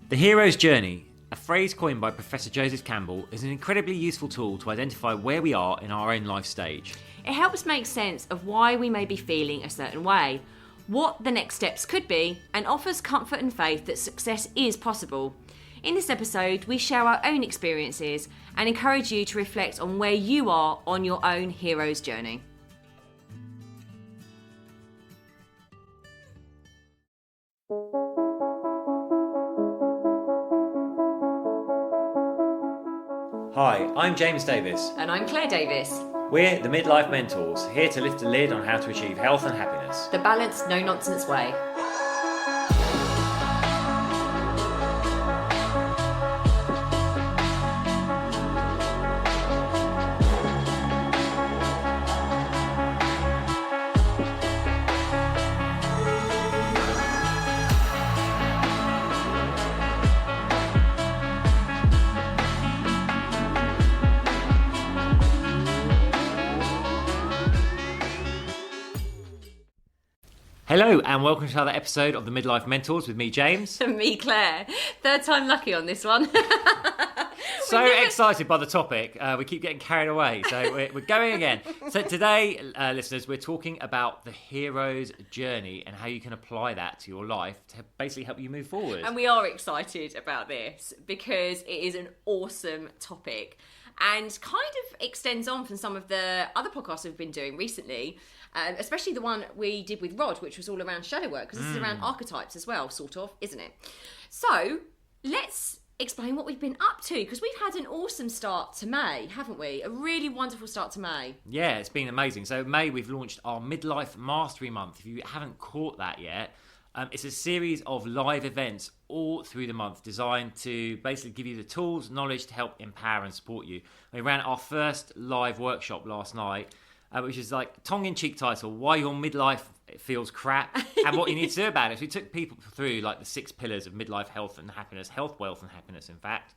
The hero's journey, a phrase coined by Professor Joseph Campbell, is an incredibly useful tool to identify where we are in our own life stage. It helps make sense of why we may be feeling a certain way, what the next steps could be, and offers comfort and faith that success is possible. In this episode, we share our own experiences and encourage you to reflect on where you are on your own hero's journey. Hi, I'm James Davis. And I'm Claire Davis. We're the Midlife Mentors, here to lift the lid on how to achieve health and happiness. The balanced, no-nonsense way. Hello and welcome to another episode of the Midlife Mentors with me, James. And me, Claire. Third time lucky on this one. So excited by the topic, we keep getting carried away, so we're going again. So today, listeners, we're talking about the hero's journey and how you can apply that to your life to basically help you move forward. And we are excited about this because it is an awesome topic and kind of extends on from some of the other podcasts we've been doing recently. Especially the one we did with Rod, which was all around shadow work, because this is around archetypes as well, sort of, isn't it? So, let's explain what we've been up to, because we've had an awesome start to May, haven't we? A really wonderful start to May. Yeah, it's been amazing. So, May, we've launched our Midlife Mastery Month. If you haven't caught that yet, it's a series of live events all through the month designed to basically give you the tools, knowledge to help empower and support you. We ran our first live workshop last night, which is like tongue-in-cheek title, Why Your Midlife Feels Crap and What You Need to Do About It. So we took people through like the 6 pillars of midlife health and happiness, health, wealth and happiness, in fact.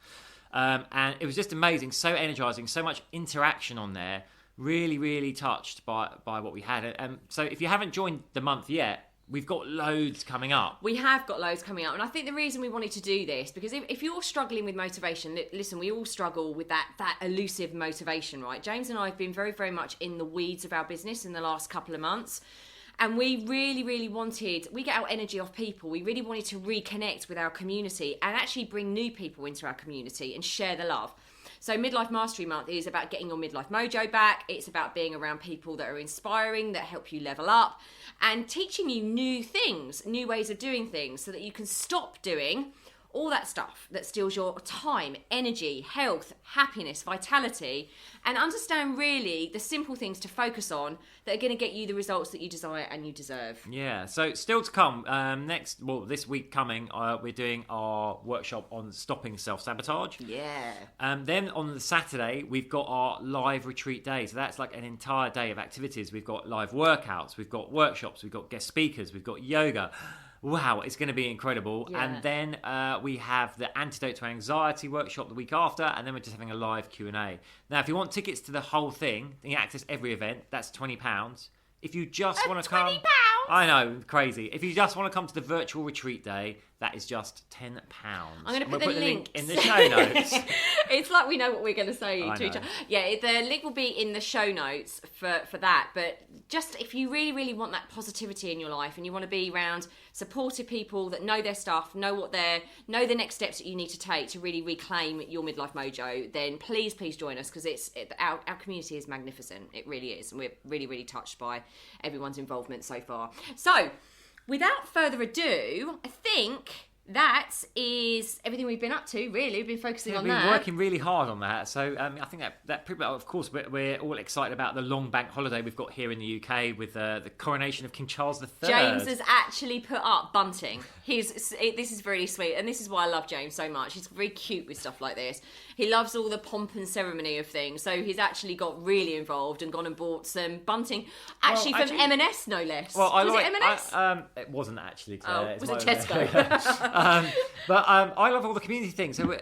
And it was just amazing, so energizing, so much interaction on there. Really, really touched by what we had. And so if you haven't joined the month yet, we've got loads coming up. We have got loads coming up. And I think the reason we wanted to do this, because if you're struggling with motivation, listen, we all struggle with that elusive motivation, right? James and I have been very, very much in the weeds of our business in the last couple of months. And we really, really we get our energy off people. We really wanted to reconnect with our community and actually bring new people into our community and share the love. So Midlife Mastery Month is about getting your midlife mojo back. It's about being around people that are inspiring, that help you level up, and teaching you new things, new ways of doing things so that you can stop doing all that stuff that steals your time, energy, health, happiness, vitality, and understand really the simple things to focus on that are going to get you the results that you desire and you deserve. Yeah, so still to come. This week coming, we're doing our workshop on stopping self-sabotage. Yeah. Then on the Saturday, we've got our live retreat day. So that's like an entire day of activities. We've got live workouts, we've got workshops, we've got guest speakers, we've got yoga. Wow, it's going to be incredible. Yeah. And then we have the Antidote to Anxiety workshop the week after, and then we're just having a live Q&A. Now, if you want tickets to the whole thing, you access every event, that's £20. If you just want to come... £20? I know, crazy. If you just want to come to the virtual retreat day, that is just £10. I'm going to put the link in the show notes. It's like we know what we're going to say to each other. Yeah, the link will be in the show notes for that. But just if you really, really want that positivity in your life and you want to be around supportive people that know their stuff, know the next steps that you need to take to really reclaim your midlife mojo, then please join us, because our community is magnificent. It really is. And we're really, really touched by everyone's involvement so far. So, without further ado, I think that is everything we've been up to, really. We've been focusing on that. We've been working really hard on that. So I think that pretty much, of course, we're all excited about the long bank holiday we've got here in the UK with the coronation of King Charles III. James has actually put up bunting. This is really sweet, and this is why I love James so much. He's very cute with stuff like this. He loves all the pomp and ceremony of things, so he's actually got really involved and gone and bought some bunting, from M&S, no less. Well, was it M&S? It wasn't actually, Claire. Oh, was it Tesco? I love all the community things. So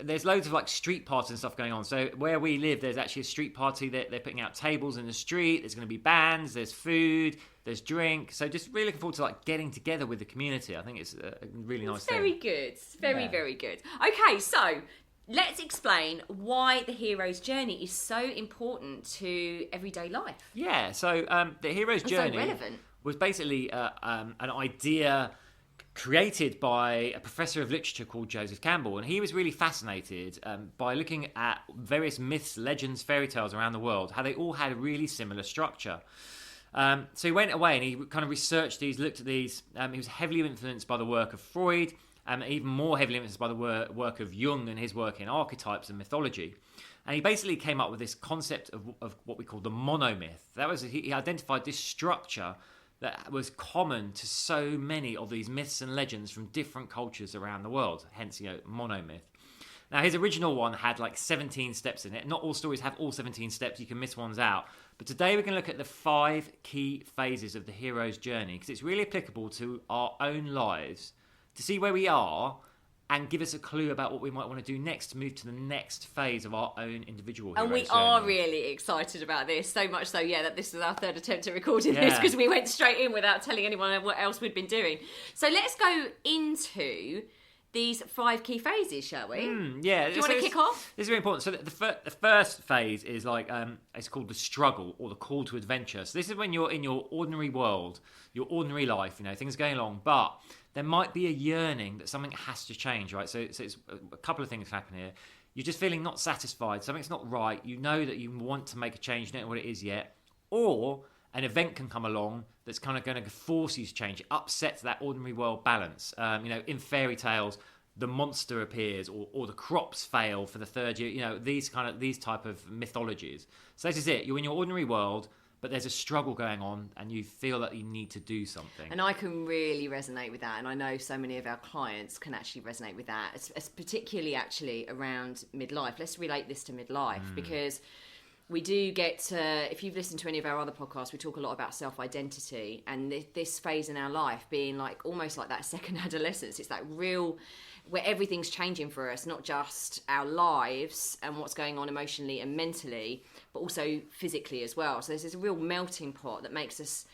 there's loads of like street parties and stuff going on. So where we live, there's actually a street party that they're putting out tables in the street. There's going to be bands, there's food, there's drink. So just really looking forward to like getting together with the community. I think it's a really nice thing. Very good. Very good. Okay, so let's explain why the hero's journey is so important to everyday life. Yeah, so the hero's journey so relevant. Was basically an idea created by a professor of literature called Joseph Campbell, and he was really fascinated by looking at various myths, legends, fairy tales around the world, how they all had a really similar structure. So he went away and he kind of researched these, looked at these. He was heavily influenced by the work of Freud, even more heavily influenced by the work of Jung and his work in archetypes and mythology. And he basically came up with this concept of what we call the monomyth. That was, he identified this structure that was common to so many of these myths and legends from different cultures around the world, hence, monomyth. Now, his original one had like 17 steps in it. Not all stories have all 17 steps, you can miss ones out. But today we're going to look at the 5 key phases of the hero's journey, because it's really applicable to our own lives, to see where we are and give us a clue about what we might want to do next to move to the next phase of our own individual hero's journey. And we are really excited about this, so much so, that this was our 3rd attempt at recording this, because we went straight in without telling anyone what else we'd been doing. So let's go into these 5 key phases, shall we? Yeah. Do you want to kick off? This is really important. So the first phase is like, it's called the struggle or the call to adventure. So this is when you're in your ordinary world, your ordinary life, things are going along, but there might be a yearning that something has to change, right? So it's a couple of things happen here. You're just feeling not satisfied. Something's not right. You know that you want to make a change. You don't know what it is yet. Or an event can come along that's kind of going to force you to change. It upsets that ordinary world balance. In fairy tales, the monster appears or the crops fail for the 3rd year. These type of mythologies. So this is it. You're in your ordinary world, but there's a struggle going on and you feel that you need to do something. And I can really resonate with that, and I know so many of our clients can actually resonate with that, it's particularly actually around midlife. Let's relate this to midlife, because we do get if you've listened to any of our other podcasts, we talk a lot about self-identity, and this phase in our life being like almost like that second adolescence. It's that real where everything's changing for us, not just our lives and what's going on emotionally and mentally, but also physically as well. So there's this real melting pot that makes us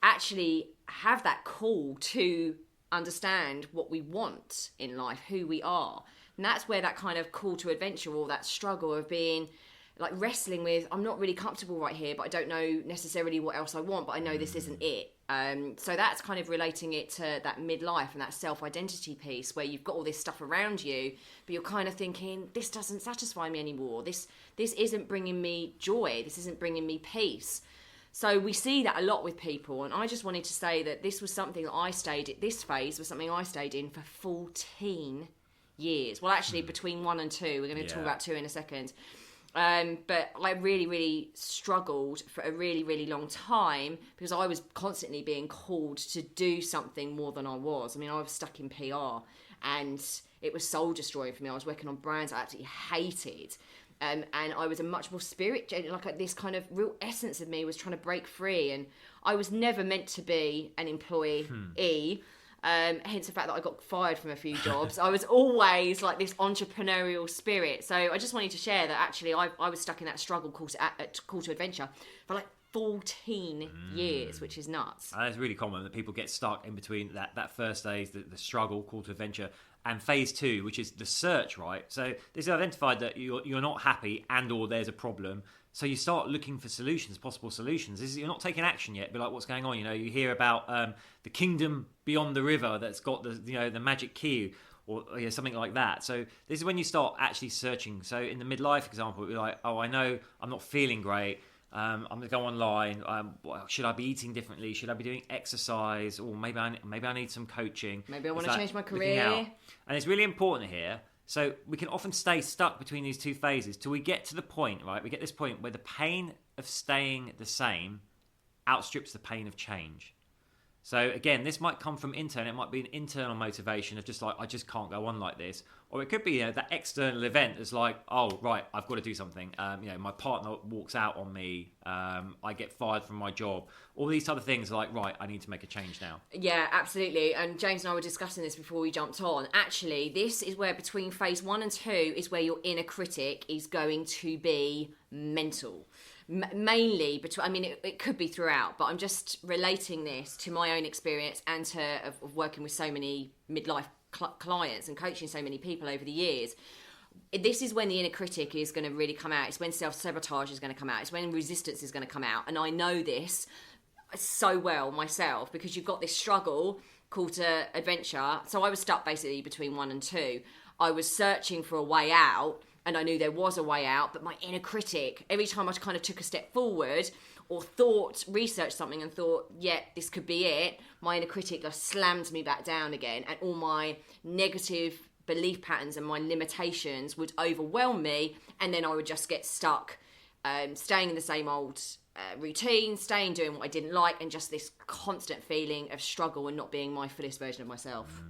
actually have that call to understand what we want in life, who we are. And that's where that kind of call to adventure, or that struggle of being like wrestling with, I'm not really comfortable right here, but I don't know necessarily what else I want, but I know this isn't it. So that's kind of relating it to that midlife and that self-identity piece, where you've got all this stuff around you, but you're kind of thinking, this doesn't satisfy me anymore. This isn't bringing me joy. This isn't bringing me peace. So we see that a lot with people. And I just wanted to say that this was something that this phase was something I stayed in for 14 years. Well, actually between 1 and 2, we're going to talk about 2 in a second. But I really, really struggled for a really, really long time, because I was constantly being called to do something more than I was. I mean, I was stuck in PR, and it was soul destroying for me. I was working on brands I absolutely hated. And I was a much more like this kind of real essence of me was trying to break free. And I was never meant to be an employee. Hence the fact that I got fired from a few jobs. I was always like this entrepreneurial spirit. So I just wanted to share that actually I was stuck in that struggle call to adventure for like 14 years, which is nuts. And it's really common that people get stuck in between that first stage, the struggle, call to adventure, and phase 2, which is the search, right? So this is identified that you're not happy and or there's a problem. So you start looking for solutions, possible solutions. You're not taking action yet, but like, what's going on? You hear about the kingdom beyond the river that's got the magic key, or something like that. So this is when you start actually searching. So in the midlife example, you're like, oh, I know I'm not feeling great. I'm going to go online. Should I be eating differently? Should I be doing exercise? Or maybe I need some coaching. Maybe I want to change my career. And it's really important here. So we can often stay stuck between these 2 phases till we get to the point, right? We get this point where the pain of staying the same outstrips the pain of change. So again, this might come from internal. It might be an internal motivation of just like, I just can't go on like this. Or it could be that external event is like, oh, right, I've got to do something. My partner walks out on me. I get fired from my job. All these other things are like, right, I need to make a change now. Yeah, absolutely. And James and I were discussing this before we jumped on. Actually, this is where between phase 1 and 2 is where your inner critic is going to be mental. Mainly between, it could be throughout, but I'm just relating this to my own experience and of working with so many midlife clients and coaching so many people over the years. This is when the inner critic is going to really come out. It's when self-sabotage is going to come out. It's when resistance is going to come out. And I know this so well myself because you've got this struggle called adventure. So I was stuck basically between 1 and 2. I was searching for a way out and I knew there was a way out, but my inner critic, every time I kind of took a step forward or researched something and thought, yeah, this could be it, my inner critic just slammed me back down again, and all my negative belief patterns and my limitations would overwhelm me, and then I would just get stuck staying in the same old routine, staying doing what I didn't like, and just this constant feeling of struggle and not being my fullest version of myself.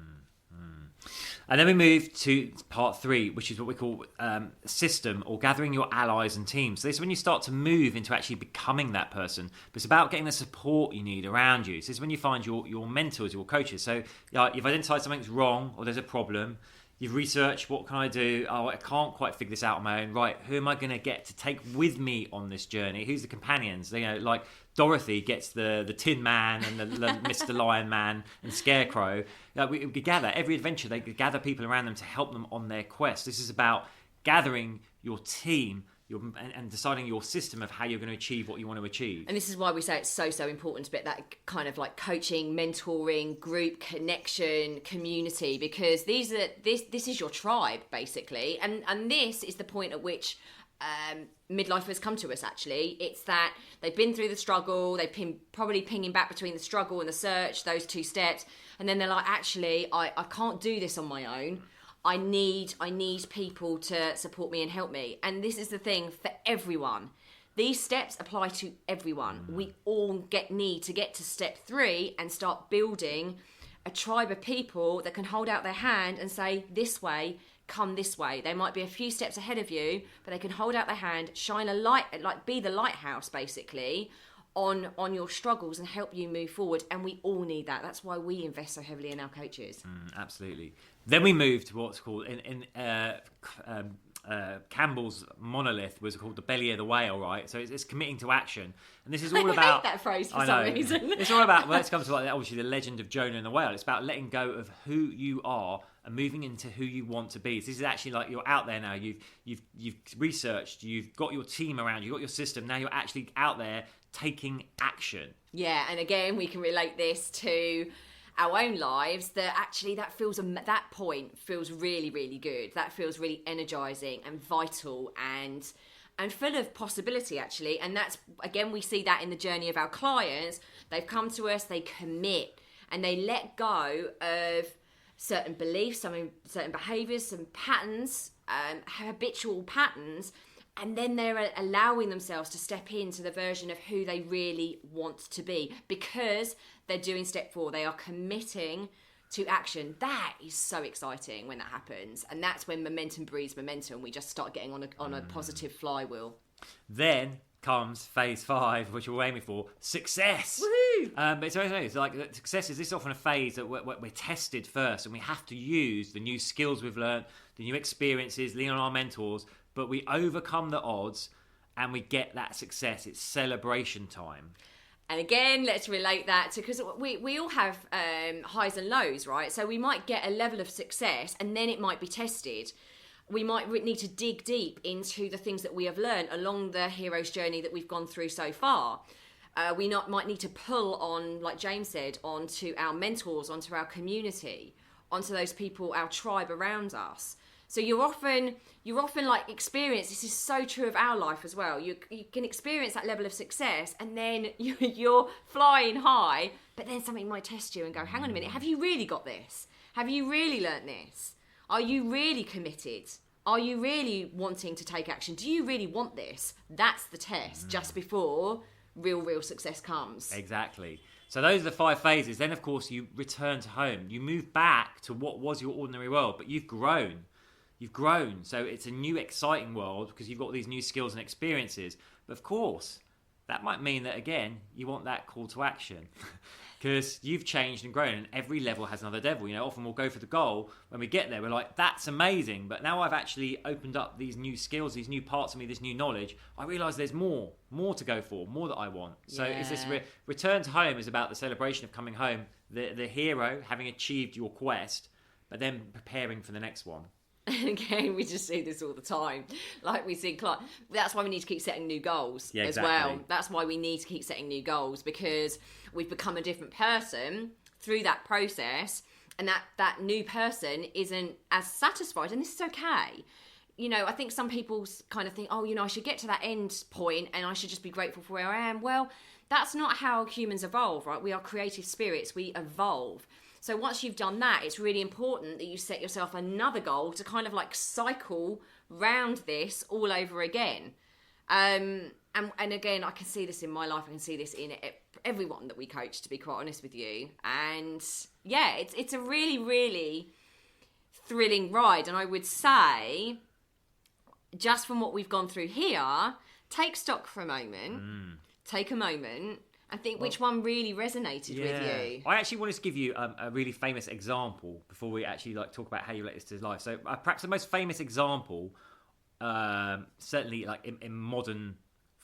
And then we move to part 3, which is what we call system, or gathering your allies and teams. So this is when you start to move into actually becoming that person. But it's about getting the support you need around you. So this is when you find your mentors, your coaches. So you've identified something's wrong or there's a problem. You've researched, what can I do? Oh, I can't quite figure this out on my own. Right, who am I going to get to take with me on this journey? Who's the companions? Like Dorothy gets the Tin Man and the Mr. Lion Man and Scarecrow. We gather, every adventure, they gather people around them to help them on their quest. This is about gathering your team and deciding your system of how you're going to achieve what you want to achieve. And this is why we say it's so important to be that kind of like coaching, mentoring, group connection, community, because this is your tribe basically, and this is the point at which midlifers come to us. Actually, it's that they've been through the struggle, they've been probably pinging back between the struggle and the search, those 2 steps, and then they're like, actually, I can't do this on my own. I need people to support me and help me. And this is the thing for everyone. These steps apply to everyone. We all need to get to step 3 and start building a tribe of people that can hold out their hand and say, this way, come this way. They might be a few steps ahead of you, but they can hold out their hand, shine a light, like be the lighthouse basically on your struggles and help you move forward. And we all need that. That's why we invest so heavily in our coaches. Absolutely. Then we move to what's called Campbell's monolith was called the belly of the whale, right? So it's committing to action, and this is all about. I hate that phrase for some reason. It's all about. Well, let's come to obviously the legend of Jonah and the whale. It's about letting go of who you are and moving into who you want to be. So this is actually like you're out there now. You've researched. You've got your team around. You've got your system. Now you're actually out there taking action. Yeah, and again, we can relate this to our own lives, that actually that point feels really, really good. That feels really energizing and vital and full of possibility, actually. And that's, again, we see that in the journey of our clients. They've come to us, they commit, and they let go of certain beliefs, certain behaviors, some patterns, habitual patterns, and then they're allowing themselves to step into the version of who they really want to be because they're doing step 4. They are committing to action. That is so exciting when that happens. And that's when momentum breeds momentum. We just start getting on a positive flywheel. Then comes phase 5, which we're aiming for, success. Woohoo! But it's like success is often a phase that we're tested first, and we have to use the new skills we've learned, the new experiences, lean on our mentors, but we overcome the odds and we get that success. It's celebration time. And again, let's relate that to, because we all have highs and lows, right? So we might get a level of success and then it might be tested. We might need to dig deep into the things that we have learned along the hero's journey that we've gone through so far. We might need to pull on, like James said, onto our mentors, onto our community, onto those people, our tribe around us. So you're often like experience, this is so true of our life as well. You can experience that level of success and then you're flying high, but then something might test you and go, hang on a minute, have you really got this? Have you really learnt this? Are you really committed? Are you really wanting to take action? Do you really want this? That's the test just before real success comes. Exactly. So those are the 5 phases. Then, of course, you return to home. You move back to what was your ordinary world, but you've grown. You've grown. So it's a new, exciting world because you've got these new skills and experiences. But of course, that might mean that, again, you want that call to action. Because you've changed and grown, and every level has another devil. Often we'll go for the goal. When we get there, we're like, that's amazing. But now I've actually opened up these new skills, these new parts of me, this new knowledge. I realise there's more to go for, more that I want. So it's this return to home is about the celebration of coming home, the hero having achieved your quest, but then preparing for the next one. Again, we just see this all the time. Like we see, that's why we need to keep setting new goals as well. That's why we need to keep setting new goals, because we've become a different person through that process, and that new person isn't as satisfied, and this is okay. I think some people kind of think, I should get to that end point and I should just be grateful for where I am. Well, that's not how humans evolve, right? We are creative spirits. We evolve. So once you've done that, it's really important that you set yourself another goal to kind of like cycle round this all over again. And again, I can see this in my life. I can see this in everyone that we coach, to be quite honest with you. And yeah, it's a really, really thrilling ride. And I would say, just from what we've gone through here, take stock for a moment. Take a moment. I think which one really resonated with you. I actually wanted to give you a really famous example before we actually talk about how you relate this to life. So perhaps the most famous example, certainly in modern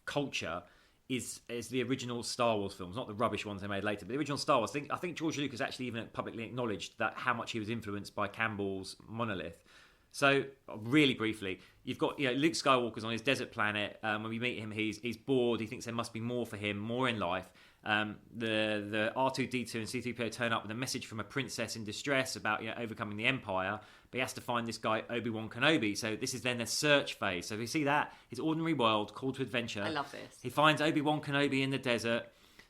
culture, is the original Star Wars films, not the rubbish ones they made later, but the original Star Wars. I think George Lucas actually even publicly acknowledged that how much he was influenced by Campbell's monolith. So, really briefly, you've got Luke Skywalker's on his desert planet. When we meet him, he's bored. He thinks there must be more for him, more in life. The R2-D2 and C-3PO turn up with a message from a princess in distress about overcoming the Empire. But he has to find this guy, Obi-Wan Kenobi. So this is then the search phase. So we see that, his ordinary world, call to adventure. I love this. He finds Obi-Wan Kenobi in the desert.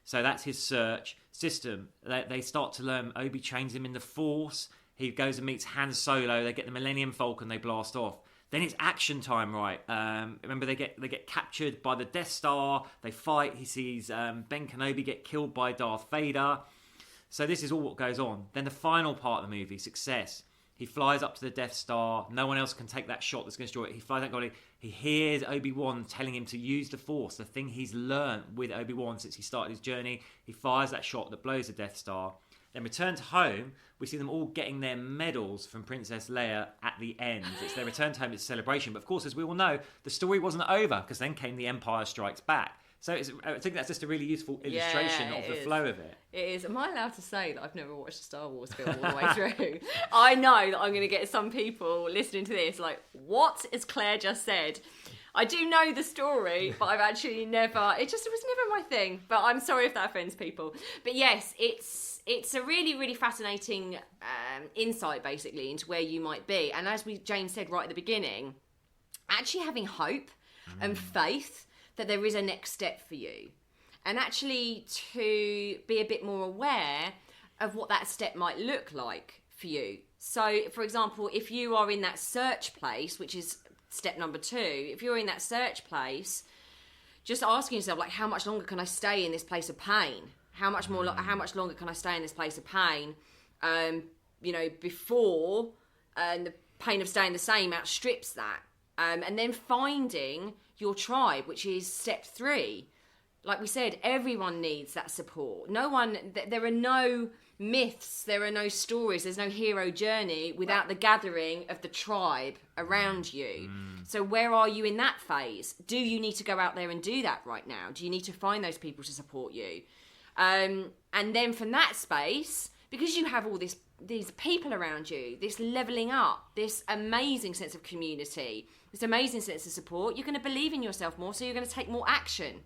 So that's his search system. They start to learn. Obi trains him in the Force. He goes and meets Han Solo. They get the Millennium Falcon. They blast off. Then it's action time, right? Remember, they get captured by the Death Star. They fight. He sees Ben Kenobi get killed by Darth Vader. So this is all what goes on. Then the final part of the movie, success. He flies up to the Death Star. No one else can take that shot that's going to destroy it. He flies out. He hears Obi-Wan telling him to use the Force, the thing he's learned with Obi-Wan since he started his journey. He fires that shot that blows the Death Star. Then return to home, we see them all getting their medals from Princess Leia at the end. It's their return to home, it's a celebration. But of course, as we all know, the story wasn't over, because then came The Empire Strikes Back. So I think that's just a really useful illustration of the flow of it. It is. Am I allowed to say that I've never watched a Star Wars film all the way through? I know that I'm going to get some people listening to this like, what has Claire just said? I do know the story, but I've actually never... It was never my thing. But I'm sorry if that offends people. But yes, it's a really, really fascinating insight, basically, into where you might be. And as James said right at the beginning, actually having hope and faith that there is a next step for you. And actually to be a bit more aware of what that step might look like for you. So, for example, if you are in that search place, which is step number 2, if you're in that search place, just asking yourself, how much longer can I stay in this place of pain? How much longer can I stay in this place of pain? Before the pain of staying the same outstrips that. And then finding your tribe, which is step 3. Like we said, everyone needs that support. There are no myths, there are no stories, there's no hero journey without the gathering of the tribe around you. So where are you in that phase? Do you need to go out there and do that right now? Do you need to find those people to support you? And then from that space, because you have all these people around you, this leveling up, this amazing sense of community, this amazing sense of support, you're going to believe in yourself more, so you're going to take more action.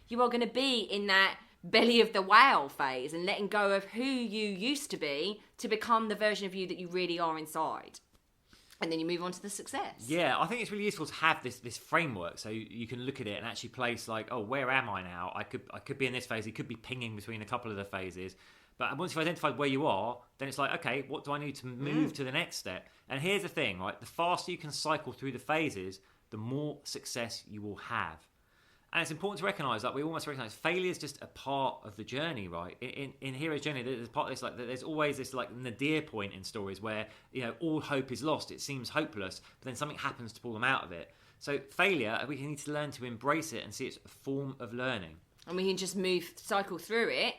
You are going to be in that belly of the whale phase and letting go of who you used to be to become the version of you that you really are inside. And then you move on to the success. Yeah, I think it's really useful to have this framework, so you can look at it and actually place where am I now? I could be in this phase. It could be pinging between a couple of the phases. But once you've identified where you are, then it's okay, what do I need to move to the next step? And here's the thing, the faster you can cycle through the phases, the more success you will have. And it's important to recognise that we almost recognise failure is just a part of the journey, right? In Hero's Journey, there's part of this, like, there's always this like nadir point in stories where, you know, all hope is lost. It seems hopeless, but then something happens to pull them out of it. So failure, we need to learn to embrace it and see it's a form of learning. And we can just cycle through it,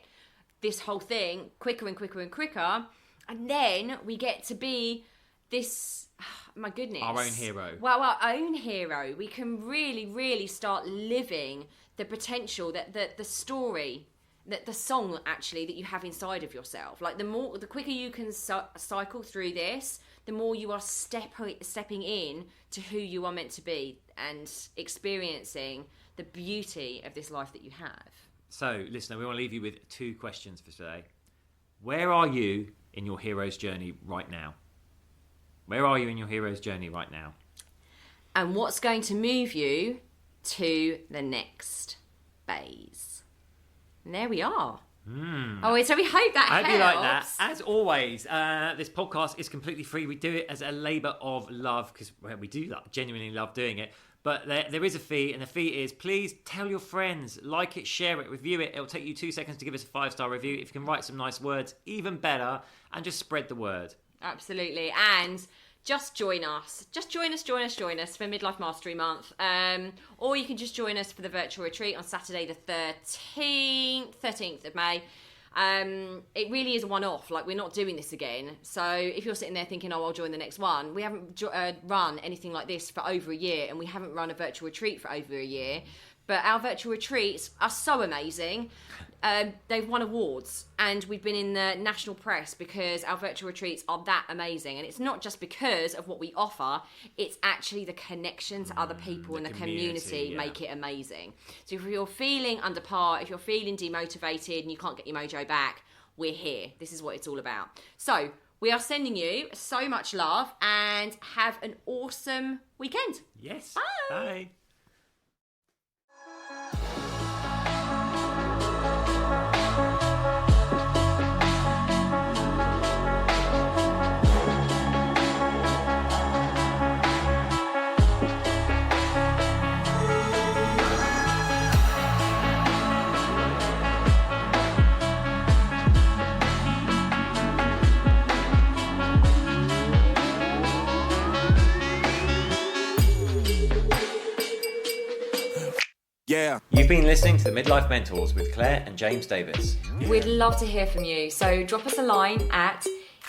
this whole thing, quicker and quicker and quicker, and then we get to be this, my goodness, our own hero. Well, our own hero. We can really, really start living the potential that the story, that the song actually that you have inside of yourself. Like the quicker you can cycle through this, the more you are stepping in to who you are meant to be and experiencing the beauty of this life that you have. So, listener, we want to leave you with 2 questions for today. Where are you in your hero's journey right now? Where are you in your hero's journey right now? And what's going to move you to the next phase? And there we are. Oh, so we hope that helps. I hope you like that. As always, this podcast is completely free. We do it as a labour of love because we do genuinely love doing it. But there is a fee, and the fee is please tell your friends, like it, share it, review it. It'll take you 2 seconds to give us a 5-star review. If you can write some nice words, even better, and just spread the word. Absolutely. And just join us. Just join us for Midlife Mastery Month. Or you can just join us for the virtual retreat on Saturday the 13th of May. It really is a one-off. Like, we're not doing this again. So if you're sitting there thinking, oh, I'll join the next one, we haven't run anything like this for over a year, and we haven't run a virtual retreat for over a year. But our virtual retreats are so amazing. They've won awards, and we've been in the national press because our virtual retreats are that amazing. And it's not just because of what we offer, it's actually the connection to other people and the community make it amazing. So if you're feeling under par, if you're feeling demotivated and you can't get your mojo back, we're here. This is what it's all about. So we are sending you so much love, and have an awesome weekend. Yes. Bye. Bye. Yeah. You've been listening to the Midlife Mentors with Claire and James Davis. We'd love to hear from you. So drop us a line at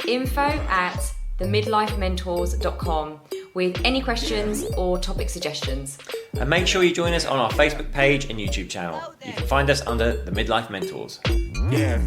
info@themidlifementors.com with any questions or topic suggestions. And make sure you join us on our Facebook page and YouTube channel. You can find us under the Midlife Mentors. Yeah.